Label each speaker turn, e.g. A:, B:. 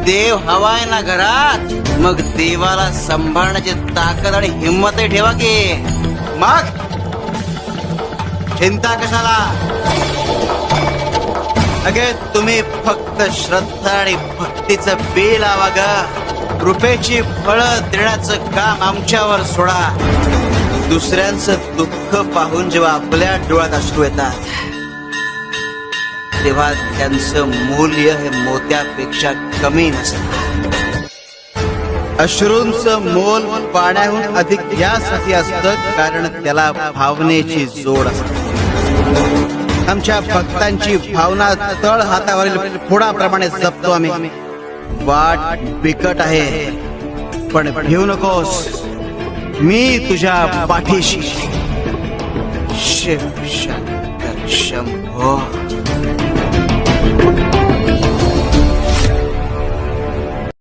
A: देव हवाय ना घरात, मग देवाला सांभाळण्याची ताकद आणि हिंमतही ठेवा की. मग चिंता कशाला? अगे तुम्ही फक्त श्रद्धा आणि भक्तीचं बी लावा ग. कृपेची फळं देण्याचं काम आमच्यावर सोडा. दुसऱ्यांचं दुःख पाहून जेव्हा आपल्या डोळ्यात अश्रू येतात, तेव्हा त्यांचं मूल्य हे मोत्यापेक्षा कमी नसतं. अश्रूंचं मोल पाण्याहून अधिक यासाठी असतं कारण त्याला भावनेची जोड असते. आमच्या भक्तांची भावना तळ हातावरील फोडाप्रमाणे जपतो आम्ही. वाट बिकट आहे, पण भिवू नकोस, मी तुझ्या पाठीशी. शिव शंकर शंभो.